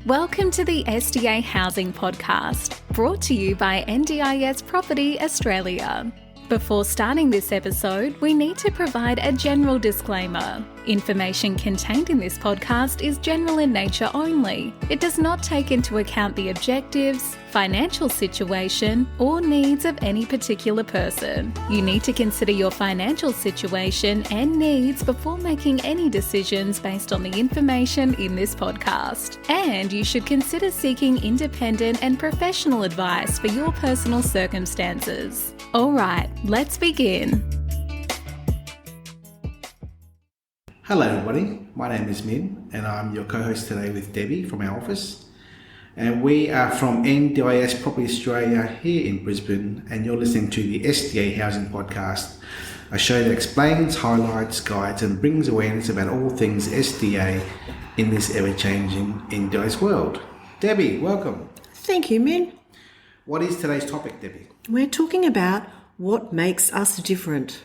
Welcome to the SDA Housing Podcast, brought to you by NDIS Property Australia. Before starting this episode, we need to provide a general disclaimer. Information contained in this podcast is general in nature only. It does not take into account the objectives, financial situation, or needs of any particular person. You need to consider your financial situation and needs before making any decisions based on the information in this podcast. And you should consider seeking independent and professional advice for your personal circumstances. All right, let's begin. Hello everybody, my name is Min and I'm your co-host today with Debbie from our office. And we are from NDIS Property Australia here in Brisbane, and you're listening to the SDA Housing Podcast, a show that explains, highlights, guides and brings awareness about all things SDA in this ever-changing NDIS world. Debbie, welcome. Thank you, Min. What is today's topic, Debbie? We're talking about what makes us different.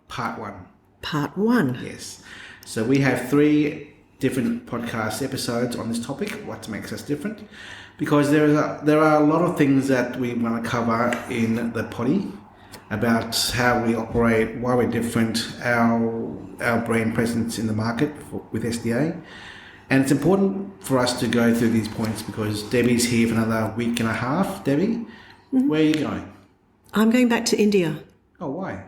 Part 1. Part 1. Yes. So we have 3 different podcast episodes on this topic, what makes us different, because there are a lot of things that we want to cover in the potty about how we operate, why we're different, our brand presence in the market with SDA. And it's important for us to go through these points because Debbie's here for another week and a half. Debbie, Where are you going? I'm going back to India. Oh, why?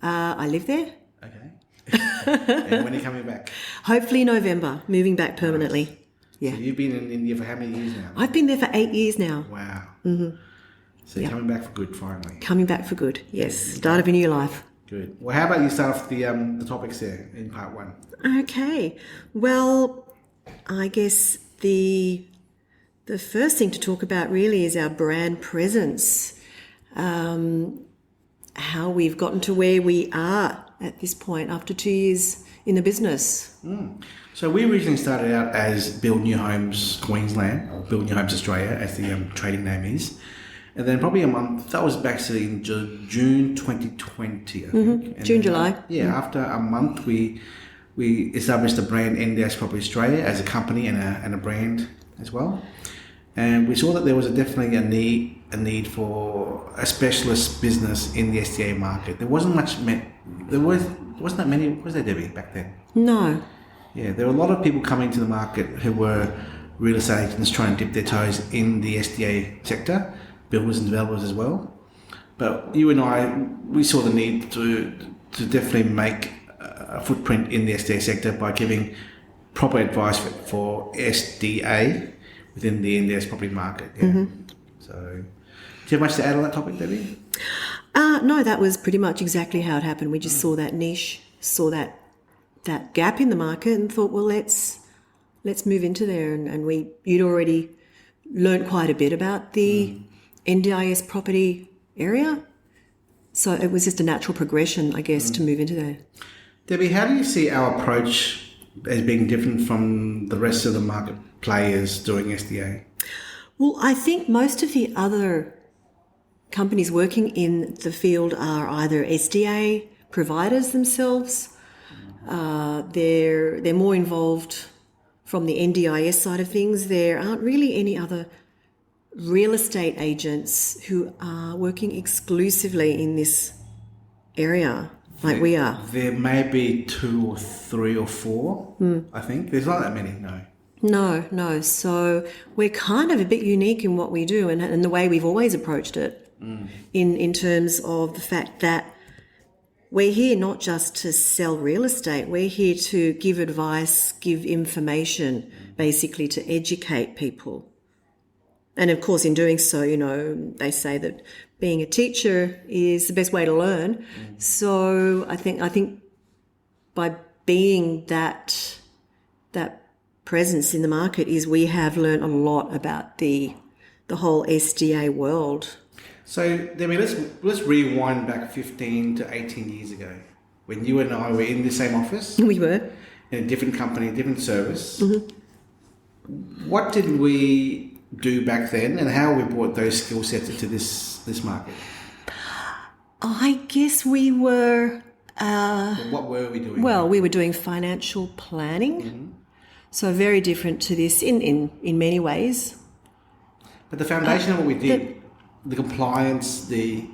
I live there. Okay. And when are you coming back? Hopefully November, moving back permanently. Nice. Yeah. So you've been in India for how many years now? I've been there for 8 years now. Wow. Mm-hmm. So you're coming back for good finally? Coming back for good, yes. Start of a new life. Good. Well, how about you start off the topics there in part 1? Okay. Well, I guess the first thing to talk about really is our brand presence, how we've gotten to where we are at this point after 2 years in the business. So we originally started out as Build New Homes Queensland, or Build New Homes Australia as the trading name is. And then probably a month, that was back in June 2020, I think. June, July. After a month we established the brand NDS Property Australia as a company and a brand as well. And we saw that there was definitely a need for a specialist business in the SDA market. There wasn't that many, was there, Debbie, back then? No. Yeah, there were a lot of people coming to the market who were real estate agents trying to dip their toes in the SDA sector, builders and developers as well. But you and I, we saw the need to definitely make a footprint in the SDA sector by giving proper advice for SDA within the NDS property market. Yeah. Mm-hmm. So, do you have much to add on that topic, Debbie? No, that was pretty much exactly how it happened. We just saw that niche, saw that gap in the market, and thought, well, let's move into there. And you'd already learned quite a bit about the NDIS property area, so it was just a natural progression, I guess, to move into there. Debbie, how do you see our approach as being different from the rest of the market players doing SDA? Well, I think most of the other companies working in the field are either SDA providers themselves. They're more involved from the NDIS side of things. There aren't really any other real estate agents who are working exclusively in this area like we are. There may be 2 or 3 or 4, I think. There's not that many, no. No. So we're kind of a bit unique in what we do and the way we've always approached it in terms of the fact that we're here not just to sell real estate. We're here to give advice, give information, basically to educate people. And of course, in doing so, they say that being a teacher is the best way to learn. So I think by being that presence in the market is we have learned a lot about the whole SDA world. So, Debbie, let's rewind back 15 to 18 years ago when you and I were in the same office. We were. In a different company, different service. Mm-hmm. What did we do back then and how we brought those skill sets into this market? I guess we were... what were we doing? Well, we were doing financial planning. Mm-hmm. So very different to this in many ways. But the foundation of what we did, the compliance, the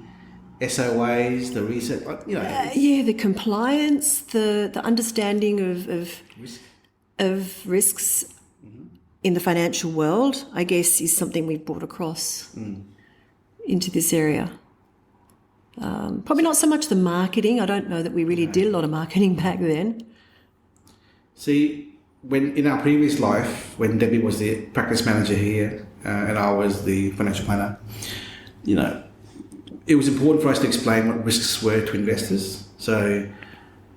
SOAs, the research, the compliance, the understanding of risks in the financial world, I guess, is something we've brought across into this area. Probably not so much the marketing. I don't know that we really did a lot of marketing back then. See, when in our previous life, when Debbie was the practice manager here and I was the financial planner, it was important for us to explain what risks were to investors. So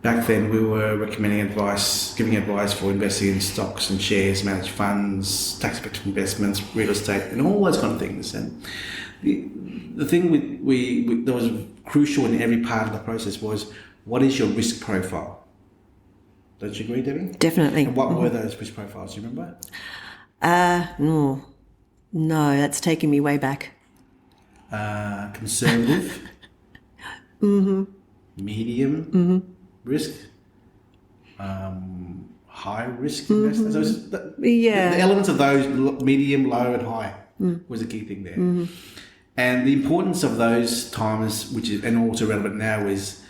back then we were recommending advice, giving advice for investing in stocks and shares, managed funds, tax-effective investments, real estate, and all those kind of things. And the thing that was crucial in every part of the process was, what is your risk profile? Don't you agree, Debbie? Definitely. And what were those risk profiles? Do you remember? No, that's taking me way back. Conservative, medium risk, high risk investors. So the elements of those, medium, low, and high, was a key thing there. And the importance of those times, and also relevant now, is,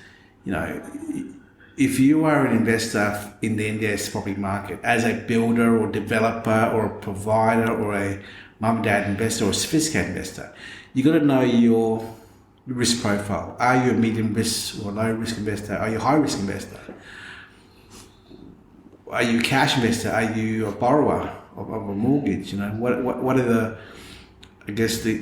if you are an investor in the NDIS property market as a builder or developer or a provider or a mum and dad investor or a sophisticated investor, you got to know your risk profile. Are you a medium risk or low risk investor? Are you a high risk investor? Are you a cash investor? Are you a borrower of a mortgage? What are the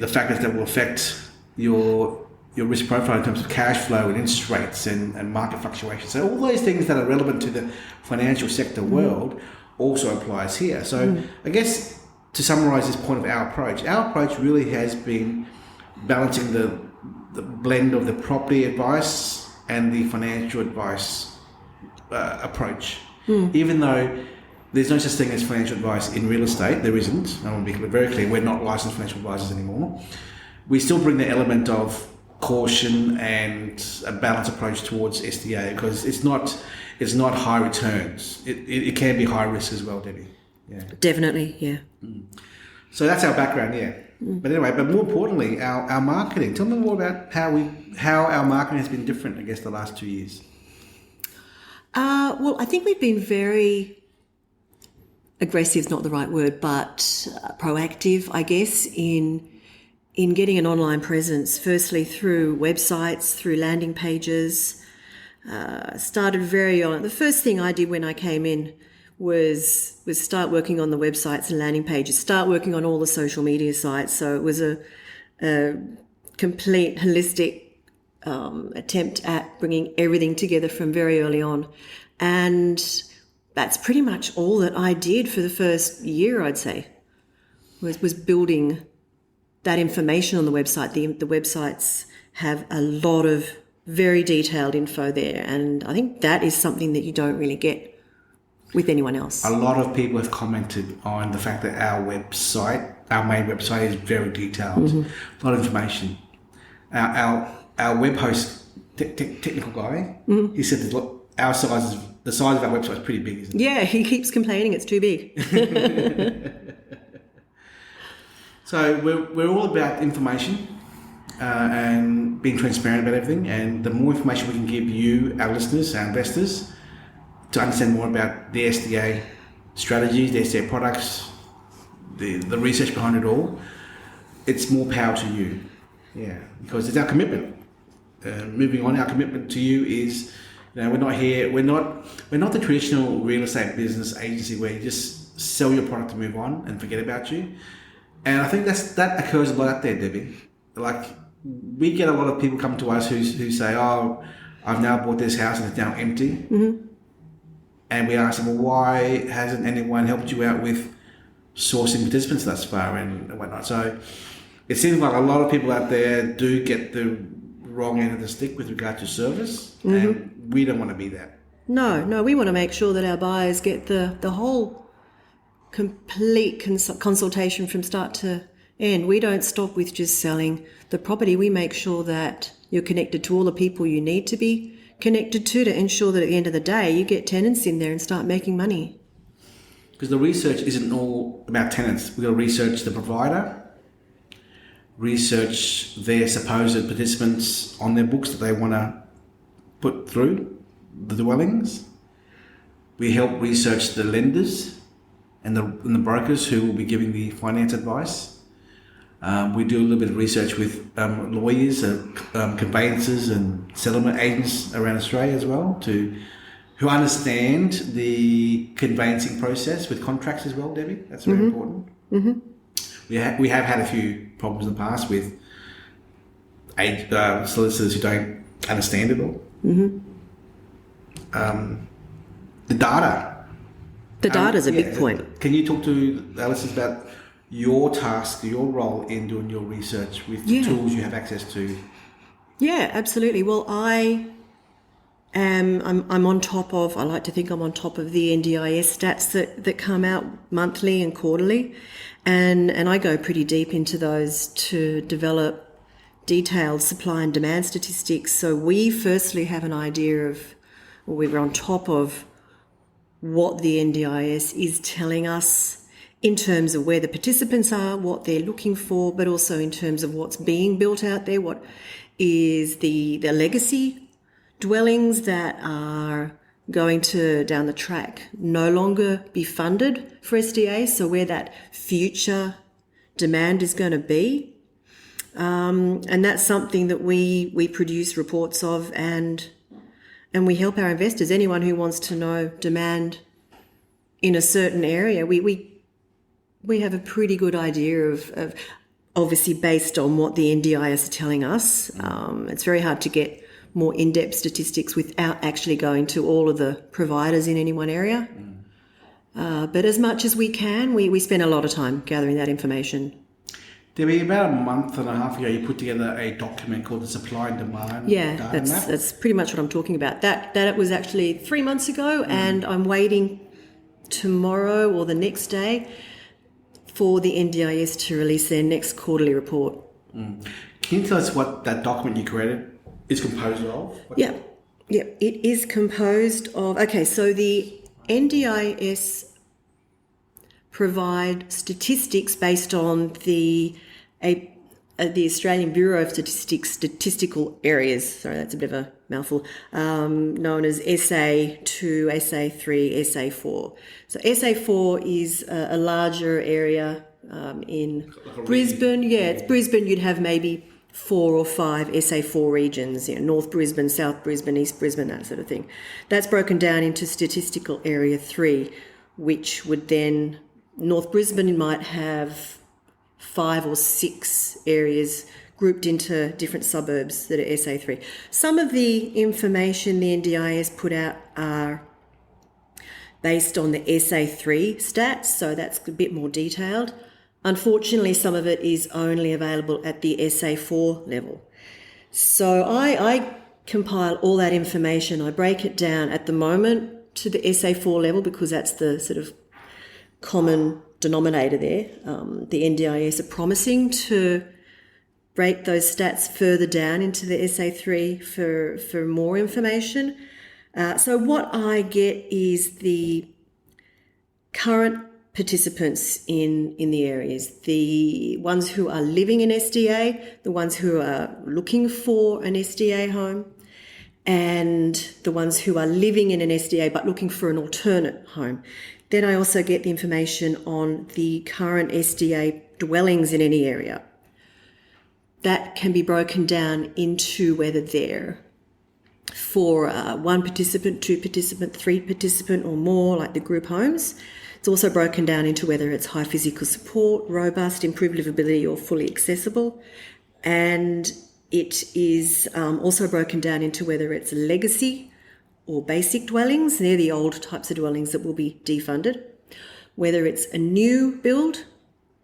factors that will affect your risk profile in terms of cash flow and interest rates and market fluctuations. So all those things that are relevant to the financial sector world also applies here. So I guess to summarise this point of our approach really has been balancing the blend of the property advice and the financial advice approach. Even though there's no such thing as financial advice in real estate, there isn't. I want to be very clear, we're not licensed financial advisors anymore. We still bring the element of caution and a balanced approach towards SDA, because it's not high returns. It can be high risk as well, Debbie. Yeah. Definitely, yeah. So that's our background, yeah. But more importantly, our marketing. Tell me more about how our marketing has been different, I guess, the last 2 years. Well, I think we've been very aggressive, is not the right word, but proactive, I guess, in getting an online presence, firstly through websites, through landing pages. Started very on. The first thing I did when I came in was start working on the websites and landing pages, start working on all the social media sites. So it was a complete holistic attempt at bringing everything together from very early on. And that's pretty much all that I did for the first year, I'd say, was building that information on the website. The websites have a lot of very detailed info there, and I think that is something that you don't really get with anyone else. A lot of people have commented on the fact that our main website is very detailed, a lot of information. Our web host, technical guy, he said that the size of our website is pretty big, isn't it? Yeah, he keeps complaining it's too big. So we're all about information and being transparent about everything. And the more information we can give you, our listeners, our investors, to understand more about the SDA strategies, the SDA products, the research behind it all, it's more power to you. Yeah, because it's our commitment. Moving on, our commitment to you is, we're not here. We're not the traditional real estate business agency where you just sell your product to move on and forget about you. And I think that occurs a lot out there, Debbie. Like, we get a lot of people come to us who say, "Oh, I've now bought this house and it's now empty." And we ask them, "Well, why hasn't anyone helped you out with sourcing participants thus far and whatnot?" So it seems like a lot of people out there do get the wrong end of the stick with regard to service, and we don't want to be that. No, we want to make sure that our buyers get the whole complete consultation from start to end. We don't stop with just selling the property. We make sure that you're connected to all the people you need to be connected to ensure that at the end of the day you get tenants in there and start making money. Because the research isn't all about tenants. We've got to research the provider, research their supposed participants on their books that they want to put through the dwellings. We help research the lenders and the brokers who will be giving the finance advice. We do a little bit of research with lawyers, conveyancers and settlement agents around Australia as well, who understand the conveyancing process with contracts as well, Debbie. That's very important. Mm-hmm. We have had a few problems in the past with solicitors who don't understand it all. Mm-hmm. The data. The data is a big point. Can you talk to our listeners about your task, your role in doing your research with the tools you have access to? Yeah, absolutely. Well, I'm on top of, I like to think I'm on top of the NDIS stats that come out monthly and quarterly. And I go pretty deep into those to develop detailed supply and demand statistics. So we firstly have an idea of, or we're on top of what the NDIS is telling us in terms of where the participants are, what they're looking for, but also in terms of what's being built out there, what is the legacy dwellings that are going to, down the track, no longer be funded for SDA, so where that future demand is going to be. And that's something that we produce reports of, and we help our investors. Anyone who wants to know demand in a certain area, we have a pretty good idea of obviously based on what the NDIS are telling us. It's very hard to get more in-depth statistics without actually going to all of the providers in any one area. But as much as we can, we spend a lot of time gathering that information. Debbie, about a month and a half ago, you put together a document called the Supply and Demand Data Map. That's pretty much what I'm talking about. That was actually 3 months ago, and I'm waiting tomorrow or the next day for the NDIS to release their next quarterly report. Can you tell us what that document you created is composed of? Yeah, it is composed of, so the NDIS provide statistics based on the Australian Bureau of Statistics statistical areas. Sorry, that's a bit of a mouthful. Known as SA2, SA3, SA4. So SA4 is a larger area in Brisbane. Yeah, it's Brisbane. You'd have maybe 4 or 5 SA4 regions, North Brisbane, South Brisbane, East Brisbane, that sort of thing. That's broken down into statistical area 3, which would then, North Brisbane might have 5 or 6 areas grouped into different suburbs that are SA3. Some of the information the NDIS put out are based on the SA3 stats, so that's a bit more detailed. Unfortunately, some of it is only available at the SA4 level. So I compile all that information. I break it down at the moment to the SA4 level because that's the sort of common denominator there. The NDIS are promising to break those stats further down into the SA3 for more information. So what I get is the current participants in the areas, the ones who are living in SDA, the ones who are looking for an SDA home, and the ones who are living in an SDA but looking for an alternate home. Then I also get the information on the current SDA dwellings in any area. That can be broken down into whether they're for 1 participant, 2 participant, 3 participant or more, like the group homes. It's also broken down into whether it's high physical support, robust, improved livability or fully accessible. And it is also broken down into whether it's legacy or basic dwellings. They're the old types of dwellings that will be defunded. Whether it's a new build,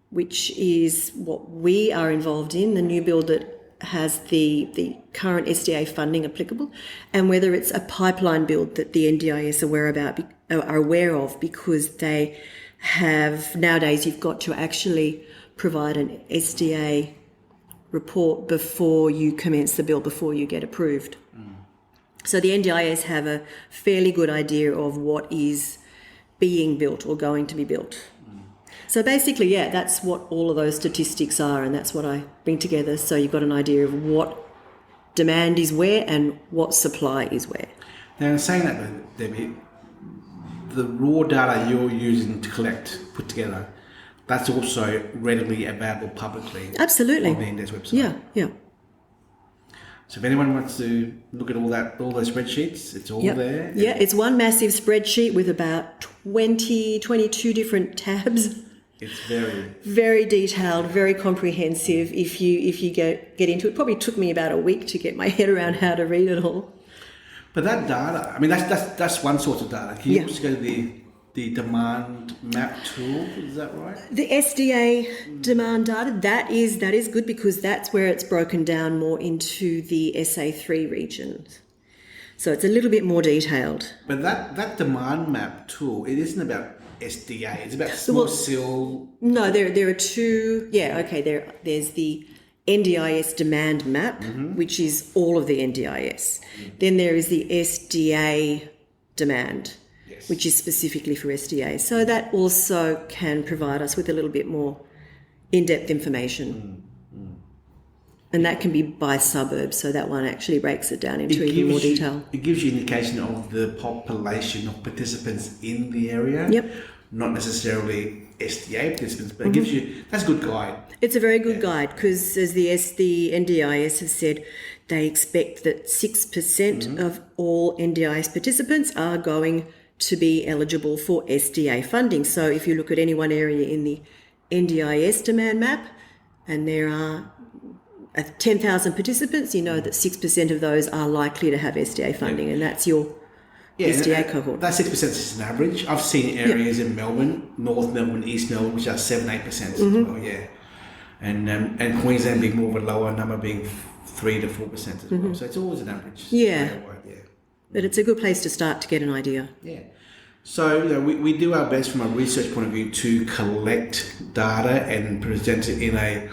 which is what we are involved in, the new build that has the current SDA funding applicable, and whether it's a pipeline build that the NDIS are aware of because they have, nowadays you've got to actually provide an SDA report before you commence the build, before you get approved. So the NDIS have a fairly good idea of what is being built or going to be built. So basically, yeah, that's what all of those statistics are, and that's what I bring together. So you've got an idea of what demand is where and what supply is where. Now, in saying that, Debbie, the raw data you're using to put together, that's also readily available publicly. Absolutely. On the NDA's website. Yeah, yeah. So if anyone wants to look at all those spreadsheets, it's all there. Yeah, it's one massive spreadsheet with about 22 different tabs. It's very detailed, very comprehensive. If you get into it, probably took me about a week to get my head around how to read it all. But that data, I mean, that's one source of data. Can you also go to the demand map tool? Is that right? The SDA demand data, that is good because that's where it's broken down more into the SA3 regions. So it's a little bit more detailed. But that demand map tool, it isn't about SDA. It's about small SIL. No, there are two. Yeah, okay. There's the NDIS demand map, which is all of the NDIS. Then there is the SDA demand, which is specifically for SDA. So that also can provide us with a little bit more in-depth information. And that can be by suburb, so that one actually breaks it down into even more detail. It gives you indication of the population of participants in the area. Yep. Not necessarily SDA participants, but it gives you, that's a good guide. It's a very good guide because as the NDIS has said, they expect that 6% of all NDIS participants are going to be eligible for SDA funding. So if you look at any one area in the NDIS demand map and there are 10,000 participants, you know that 6% of those are likely to have SDA funding, and that's your SDA cohort. That 6% is an average. I've seen areas in Melbourne, North Melbourne, East Melbourne, which are 7-8% as well, and Queensland being more of a lower number, being 3 to 4% as well. So it's always an average. But it's a good place to start to get an idea. Yeah. So we do our best from a research point of view to collect data and present it in a,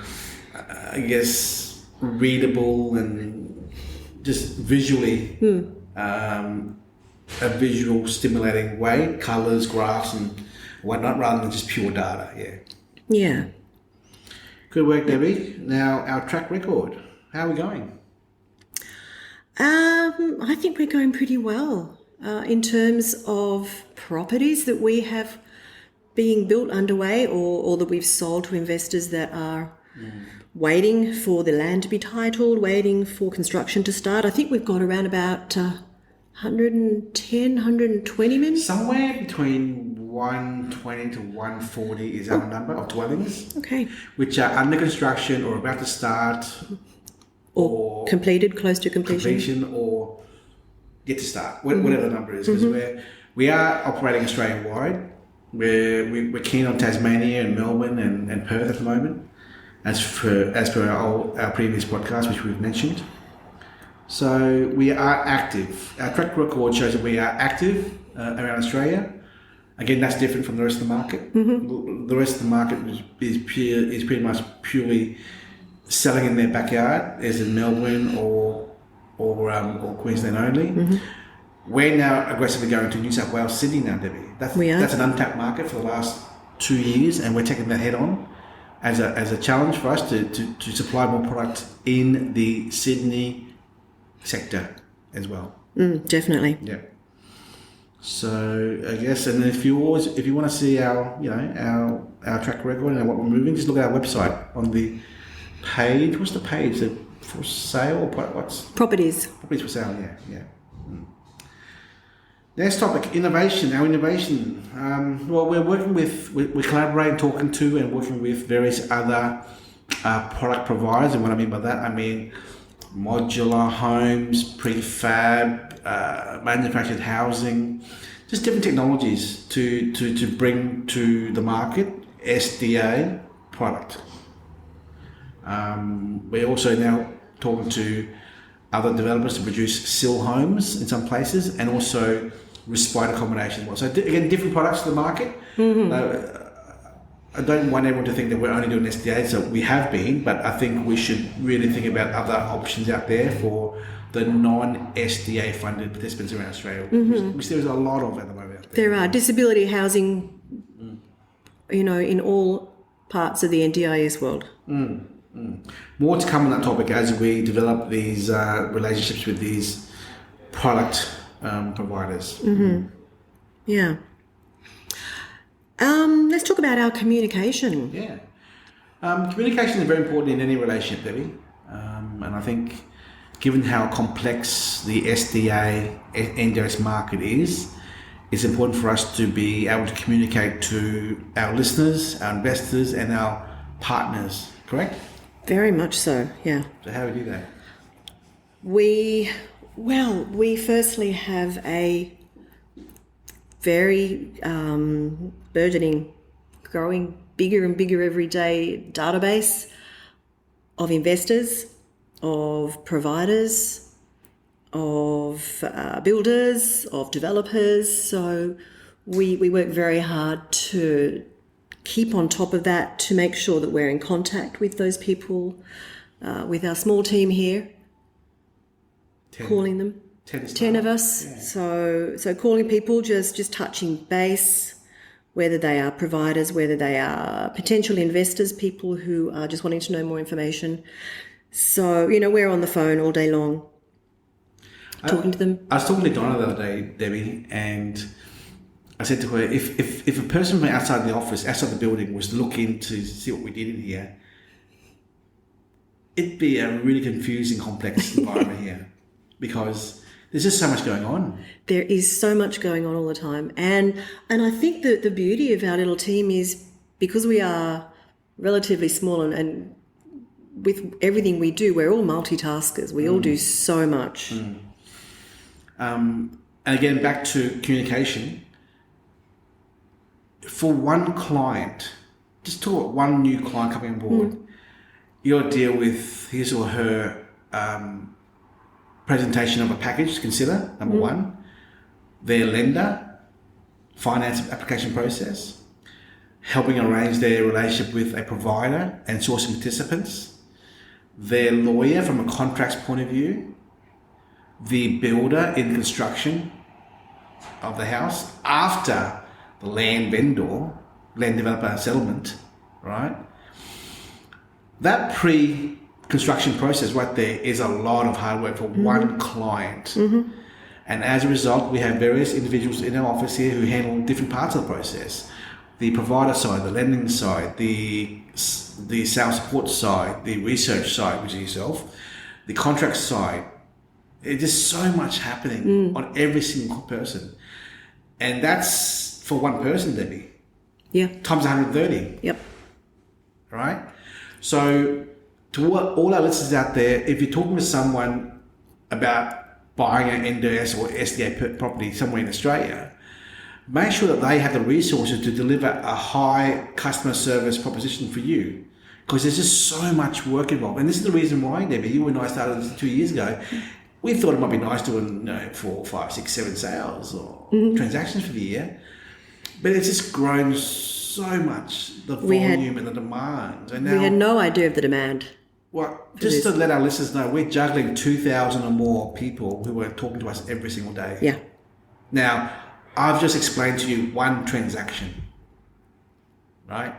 I guess, readable and just visually a visual stimulating way, colours, graphs and whatnot, rather than just pure data. Yeah. Good work, Debbie. Now our track record, how are we going? I think we're going pretty well in terms of properties that we have being built underway or that we've sold to investors that are waiting for the land to be titled, waiting for construction to start. I think we've got around about 110, 120 million. Somewhere between 120 to 140 is our number of dwellings. Okay. Which are under construction or about to start. Or completed, close to completion. Or yet to start, whatever the number is. Because we are operating Australia-wide. We're keen on Tasmania and Melbourne and Perth at the moment, as per our previous podcast, which we've mentioned. So we are active. Our track record shows that we are active around Australia. Again, that's different from the rest of the market. The rest of the market is pretty much purely selling in their backyard, as in Melbourne or Queensland only. We're now aggressively going to New South Wales, Sydney now, Debbie. That's an untapped market for the last 2 years, and we're taking that head on as a challenge for us to supply more product in the Sydney sector as well. Definitely. Yeah. So I guess, and if you want to see our track record and what we're moving, just look at our website on the page. What's the page? Is it for sale or what's properties for sale? Yeah. Next topic, innovation. Our innovation. Well, we're collaborating, talking to, and working with various other product providers. And what I mean by that, I mean modular homes, prefab, manufactured housing, just different technologies to bring to the market SDA product. We're also now talking to other developers to produce SIL homes in some places, and also respite accommodation as well. So again, different products to the market. I don't want everyone to think that we're only doing SDA, so we have been, but I think we should really think about other options out there for the non-SDA funded participants around Australia, which there's a lot of at the moment out there. There are disability housing, in all parts of the NDIS world. More to come on that topic as we develop these relationships with these product providers. Yeah. Let's talk about our communication. Yeah. Communication is very important in any relationship, Debbie. And I think given how complex the SDA, NDIS market is, it's important for us to be able to communicate to our listeners, our investors, and our partners, correct? Very much so, yeah. So how do we do that? We firstly have a very burgeoning, growing bigger and bigger every day database of investors, of providers, of builders, of developers. So we work very hard to keep on top of that, to make sure that we're in contact with those people, with our small team here, calling them. 10 of us. Yeah. So calling people, just touching base, whether they are providers, whether they are potential investors, people who are just wanting to know more information. So, we're on the phone all day long, talking to them. I was talking to Donna the other day, Debbie, and I said to her, if a person from outside the office, outside the building, was to look in to see what we did in here, it'd be a really confusing, complex environment here, because there's just so much going on. There is so much going on all the time. And I think that the beauty of our little team is because we are relatively small and with everything we do, we're all multitaskers. We all do so much. And again, back to communication. For one client, just talk one new client coming on board, you'll deal with his or her presentation of a package to consider, number one, their lender, finance application process, helping arrange their relationship with a provider and sourcing participants, their lawyer from a contracts point of view, the builder in construction of the house after the land developer settlement, right? That pre-construction process right there is a lot of hard work for one client. And as a result, we have various individuals in our office here who handle different parts of the process. The provider side, the lending side, the sales support side, the research side, which is yourself, the contract side. There's just so much happening on every single person. And that's for one person, Debbie. Yeah. Times 130. Yep. Right? So to all our listeners out there, if you're talking with someone about buying an NDS or SDA property somewhere in Australia, make sure that they have the resources to deliver a high customer service proposition for you. Because there's just so much work involved. And this is the reason why, Debbie, you and I started this 2 years ago. We thought it might be nice doing 4, 5, 6, 7 sales or transactions for the year. But it's just grown so much, the volume and the demand. And now, we had no idea of the demand. Well, just to let our listeners know, we're juggling 2,000 or more people who are talking to us every single day. Yeah. Now, I've just explained to you one transaction, right?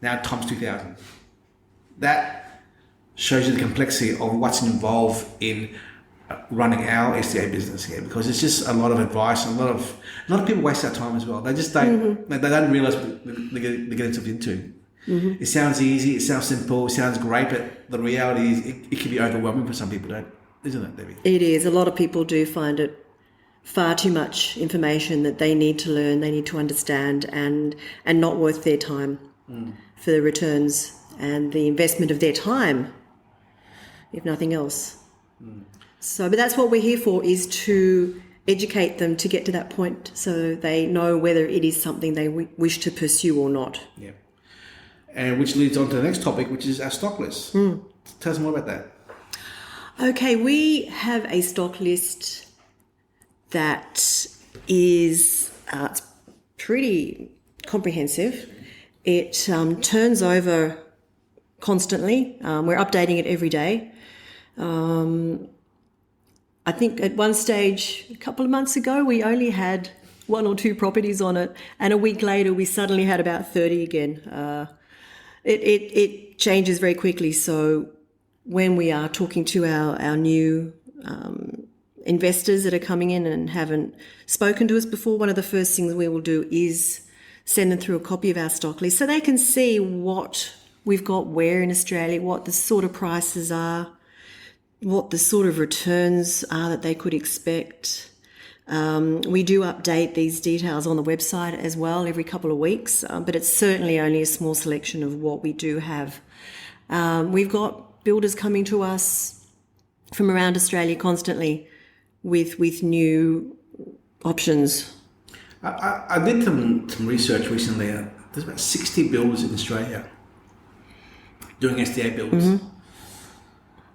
Now times 2,000. That shows you the complexity of what's involved in running our SDA business here, because it's just a lot of advice and a lot of people waste their time as well. They just don't they don't realise what they're getting themselves into. It sounds easy, it sounds simple, it sounds great, but the reality is it can be overwhelming for some people, isn't it, Debbie? It is. A lot of people do find it far too much information that they need to learn, they need to understand, and not worth their time for the returns and the investment of their time, if nothing else. So, but that's what we're here for, is to educate them to get to that point so they know whether it is something they wish to pursue or not. Yeah. And which leads on to the next topic, which is our stock list. Tell us more about that. Okay, we have a stock list that is it's pretty comprehensive, It turns over constantly. We're updating it every day. I think at one stage, a couple of months ago, we only had 1 or 2 properties on it, and a week later, we suddenly had about 30 again. It changes very quickly. So when we are talking to our new investors that are coming in and haven't spoken to us before, one of the first things we will do is send them through a copy of our stock list so they can see what we've got where in Australia, what the sort of prices are, what the sort of returns are that they could expect. We do update these details on the website as well every couple of weeks, but it's certainly only a small selection of what we do have. We've got builders coming to us from around Australia constantly with new options. I did some research recently. There's about 60 builders in Australia doing SDA builds. Mm-hmm.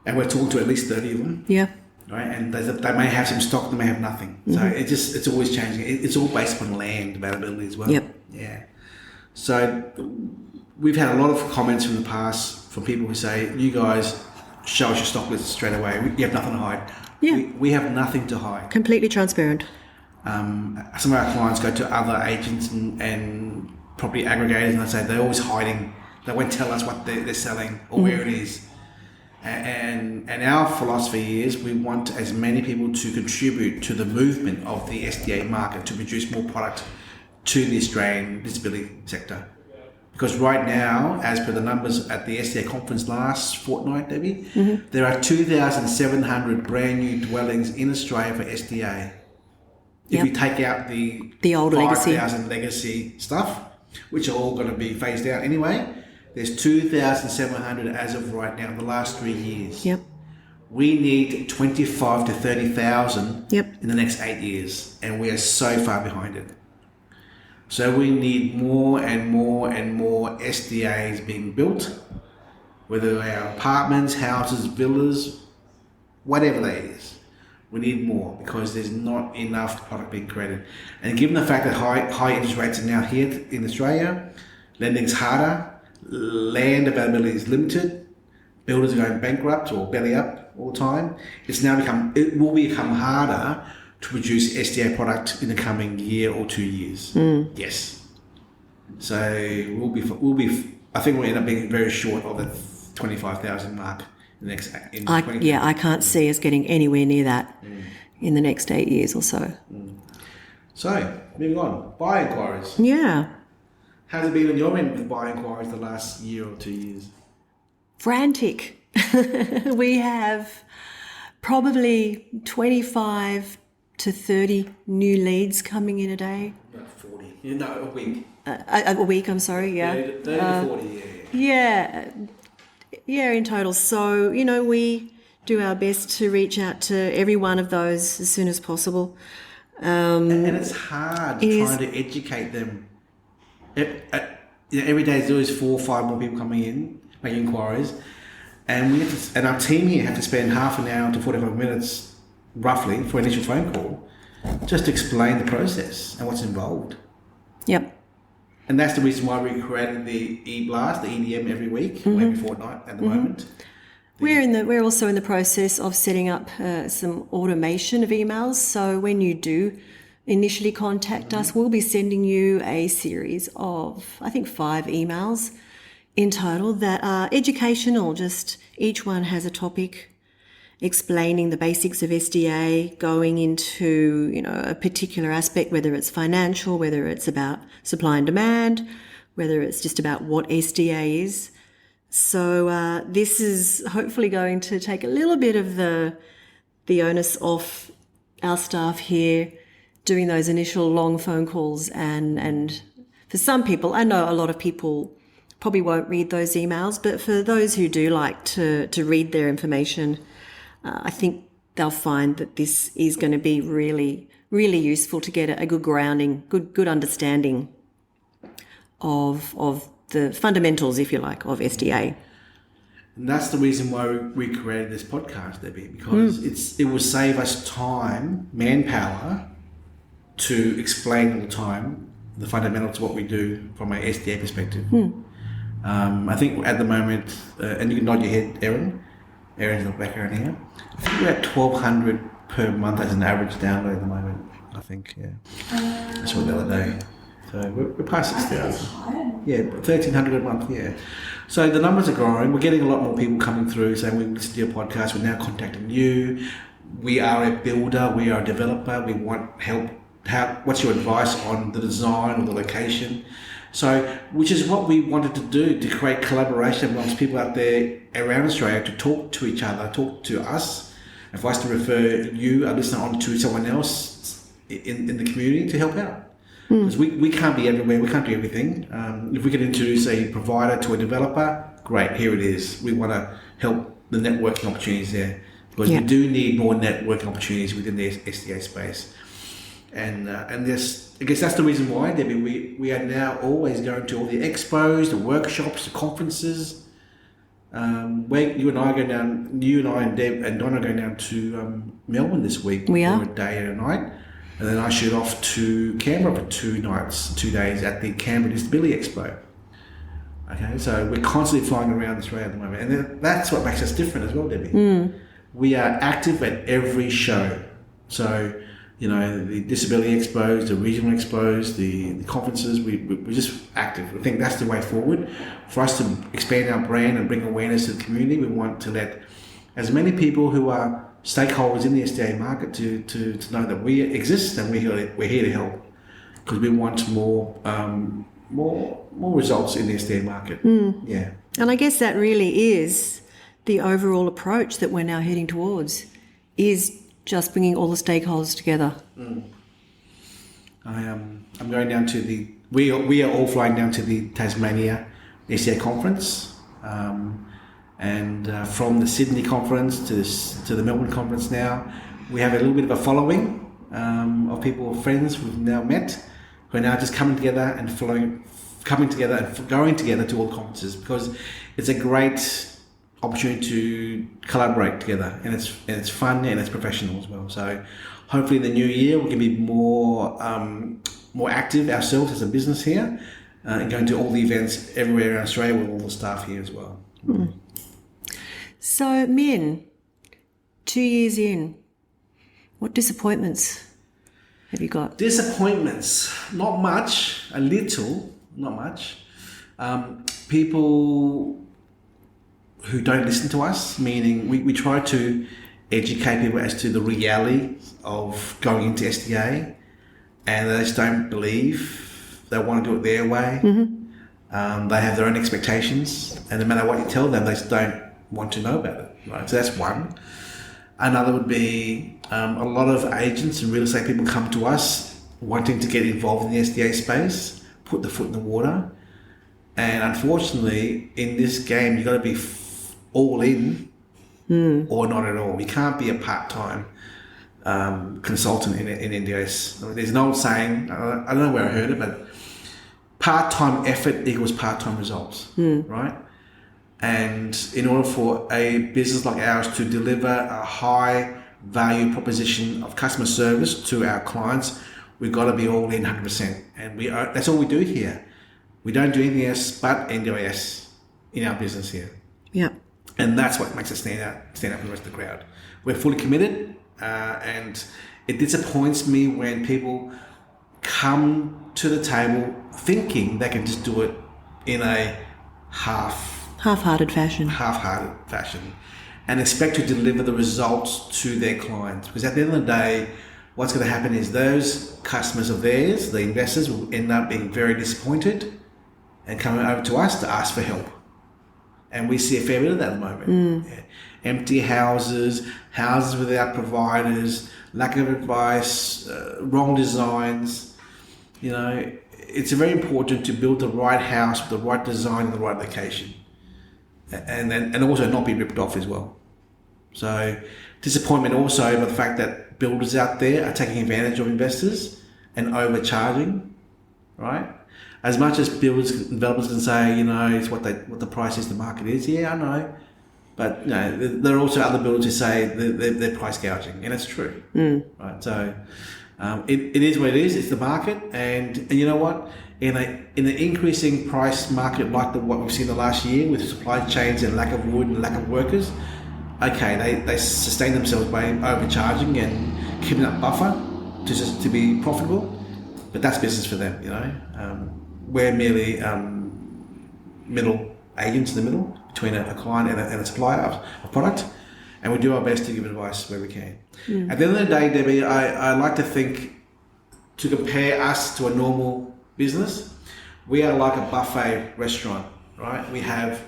And we're talking to at least 30 of them. Yeah. Right? And they may have some stock, they may have nothing. Mm-hmm. So it's always changing. It's all based upon land availability as well. Yep. Yeah. So we've had a lot of comments from the past from people who say, you guys show us your stock list straight away. You have nothing to hide. Yeah. We have nothing to hide. Completely transparent. Some of our clients go to other agents and property aggregators and they say they're always hiding. They won't tell us what they're selling or where it is. And our philosophy is we want as many people to contribute to the movement of the SDA market to produce more product to the Australian disability sector. Because right now, as per the numbers at the SDA conference last fortnight, Debbie, mm-hmm. there are 2,700 brand new dwellings in Australia for SDA. If we take out the old 5,000 legacy stuff, which are all going to be phased out anyway, there's 2,700 as of right now in the last 3 years. Yep. We need 25 to 30,000 yep. in the next 8 years, and we are so far behind it. So we need more and more and more SDAs being built, whether they are apartments, houses, villas, whatever that is. We need more because there's not enough product being created. And given the fact that high interest rates are now here in Australia, lending's harder, land availability is limited, builders are going bankrupt or belly up all the time, it will become harder to produce SDA product in the coming year or 2 years. Mm. Yes. So we'll be I think we'll end up being very short of the 25,000 mark in the next I can't see us getting anywhere near that in the next 8 years or so. Mm. So moving on, buyer inquiries. Yeah. How's it been on your end with buyer inquiries the last year or 2 years? Frantic. We have probably 25 to 30 new leads coming in a day. About 40. A week. A week, I'm sorry, yeah. 30 to 40, yeah. Yeah, in total. So, we do our best to reach out to every one of those as soon as possible. And it's hard trying to educate them. Every day there's always 4 or 5 more people coming in, making inquiries. And and our team here have to spend half an hour to 45 minutes roughly for an initial phone call just to explain the process and what's involved. Yep. And that's the reason why we created the e-blast, the EDM every week, mm-hmm. maybe fortnight at the moment. We're also in the process of setting up some automation of emails. So when you do initially contact mm-hmm. us, we'll be sending you a series of, I think, 5 emails in total that are educational. Just each one has a topic explaining the basics of SDA, going into, a particular aspect, whether it's financial, whether it's about supply and demand, whether it's just about what SDA is. So this is hopefully going to take a little bit of the onus off our staff here doing those initial long phone calls. And for some people, I know a lot of people probably won't read those emails, but for those who do like to read their information, I think they'll find that this is going to be really, really useful to get a good grounding, good understanding of the fundamentals, if you like, of SDA. And that's the reason why we created this podcast, Debbie, because it will save us time, manpower, to explain all the time the fundamentals of what we do from a SDA perspective. I think at the moment, and you can nod your head, Erin. Erin's in the background here. I think we're at 1,200 per month as an average download at the moment. I think, yeah. I saw it the other day. So we're past 6,000. Yeah, 1,300 a month, yeah. So the numbers are growing. We're getting a lot more people coming through saying we listen to your podcast. We're now contacting you. We are a builder. We are a developer. We want help. What's your advice on the design or the location? So, which is what we wanted to do, to create collaboration amongst people out there around Australia, to talk to each other, talk to us, and for us to refer you, a listener, on to someone else in the community to help out. Because we can't be everywhere, we can't do everything. If we can introduce a provider to a developer, great, here it is. We want to help the networking opportunities there, because we do need more networking opportunities within the SDA space. And this, I guess that's the reason why, Debbie, we are now always going to all the expos, the workshops, the conferences. Where you and I and Deb and Don are going down to Melbourne this week for a day and a night. And then I shoot off to Canberra for 2 days at the Canberra Disability Expo. Okay, so we're constantly flying around Australia at the moment. And that's what makes us different as well, Debbie. We are active at every show. So, you know, the disability expos, the regional expos, the conferences, we're just active. I think that's the way forward. For us to expand our brand and bring awareness to the community, we want to let as many people who are stakeholders in the SDA market to know that we exist and we're here to help, because we want more results in the SDA market. Yeah. And I guess that really is the overall approach that we're now heading towards, is just bringing all the stakeholders together. I'm going down to we are all flying down to the Tasmania SDA conference, and from the Sydney conference to the Melbourne conference now, we have a little bit of a following of people, friends we've now met, who are now just coming together and going together to all the conferences, because it's a great opportunity to collaborate together, and it's fun and it's professional as well. So hopefully in the new year we can be more active ourselves as a business here, and going to all the events everywhere in Australia with all the staff here as well. So Min, 2 years in, what disappointments have you got? Disappointments, not much. A little, not much. People who don't listen to us, meaning we try to educate people as to the reality of going into SDA, and they just don't believe. They want to do it their way. They have their own expectations, and no matter what you tell them, they just don't want to know about it. Right? So that's one. Another would be a lot of agents and real estate people come to us wanting to get involved in the SDA space, put the foot in the water, and unfortunately, in this game, you've got to be all in or not at all. You can't be a part-time consultant in NDIS. There's an old saying, I don't know where I heard it, but part-time effort equals part-time results, right? And in order for a business like ours to deliver a high value proposition of customer service to our clients, we've got to be all in 100%. And that's all we do here. We don't do anything else but NDIS in our business here. Yeah. And that's what makes us stand out from the rest of the crowd. We're fully committed, and it disappoints me when people come to the table thinking they can just do it in a half-hearted fashion, and expect to deliver the results to their clients. Because at the end of the day, what's going to happen is those customers of theirs, the investors, will end up being very disappointed and coming over to us to ask for help. And we see a fair bit of that at the moment. Yeah. Empty houses without providers, lack of advice, wrong designs. You know, it's very important to build the right house with the right design and the right location. And also not be ripped off as well. So disappointment also by the fact that builders out there are taking advantage of investors and overcharging, right? As much as builders and developers can say, you know, it's what the price is, the market is. Yeah, I know. But you know, there are also other builders who say they're price gouging, and it's true. Right? So It is what it is. It's the market, and you know what? In an increasing price market like what we've seen the last year with supply chains and lack of wood and lack of workers, okay, they sustain themselves by overcharging and keeping that buffer to be profitable, but that's business for them. We're merely middle agents in the middle between a client and a supplier of product, and we do our best to give advice where we can. At the end of the day, Debbie, I like to think, to compare us to a normal business, we are like a buffet restaurant, right? We have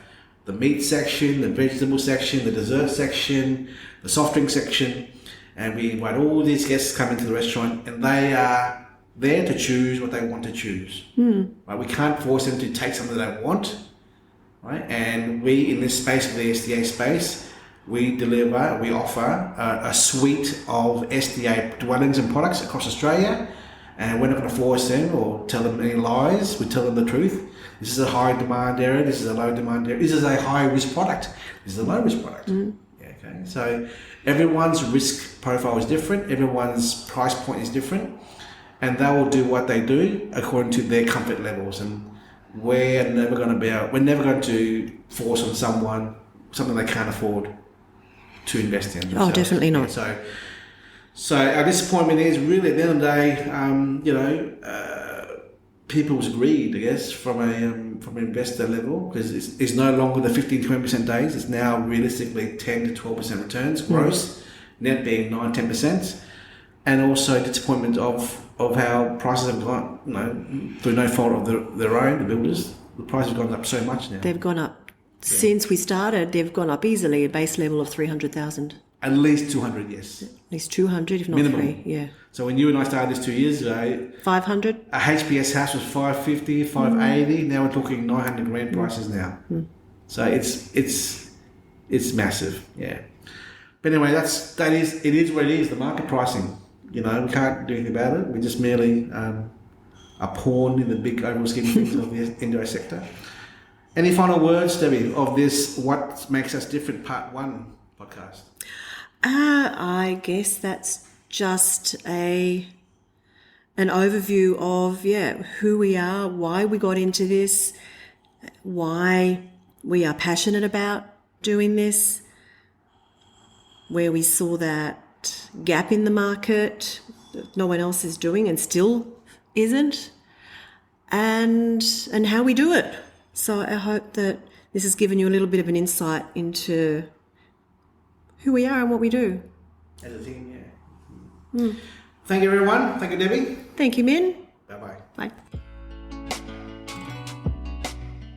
the meat section, the vegetable section, the dessert section, the soft drink section, and we invite all these guests to come into the restaurant, and they are there to choose what they want to choose. Right? We can't force them to take something they don't want, right? And we, in this space, the SDA space, we offer a suite of SDA dwellings and products across Australia, and we're not going to force them or tell them any lies. We tell them the truth. This is a high demand area, this is a low demand area, this is a high risk product, this is a low risk product. Okay, so everyone's risk profile is different, everyone's price point is different, and they will do what they do according to their comfort levels. And we're never going to force on someone something they can't afford to invest in themselves. Oh, definitely not. So our disappointment is really, at the end of the day, people's greed, I guess, from an investor level, because it's no longer the 15-20% days. It's now realistically 10 to 12% returns gross, net being 9-10%, and also disappointment of how prices have gone. Through no fault of their own, the builders, the prices have gone up so much now. They've gone up. Since we started, they've gone up easily, a base level of 300,000. At least 200, yes. At least 200, if not minimum. 3, yeah. So when you and I started this 2 years ago, 500? A HPS house was 550, 580. Now we're talking 900 grand prices now. So it's massive, yeah. But anyway, it is what it is. The market pricing. We can't do anything about it. We're just merely a pawn in the big overall scheme of things of the indoor sector. Any final words, Debbie, of this What Makes Us Different Part 1 podcast? I guess that's just an overview of, who we are, why we got into this, why we are passionate about doing this, where we saw that gap in the market that no one else is doing and still isn't, and how we do it. So I hope that this has given you a little bit of an insight into who we are and what we do. As a team, yeah. Thank you, everyone. Thank you, Debbie. Thank you, Min. Bye-bye. Bye.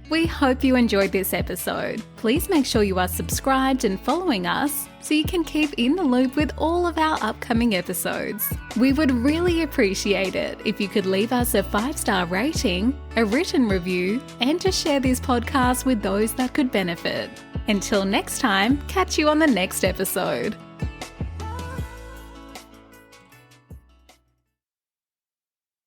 We hope you enjoyed this episode. Please make sure you are subscribed and following us so you can keep in the loop with all of our upcoming episodes. We would really appreciate it if you could leave us a 5-star rating, a written review, and to share this podcast with those that could benefit. Until next time, catch you on the next episode.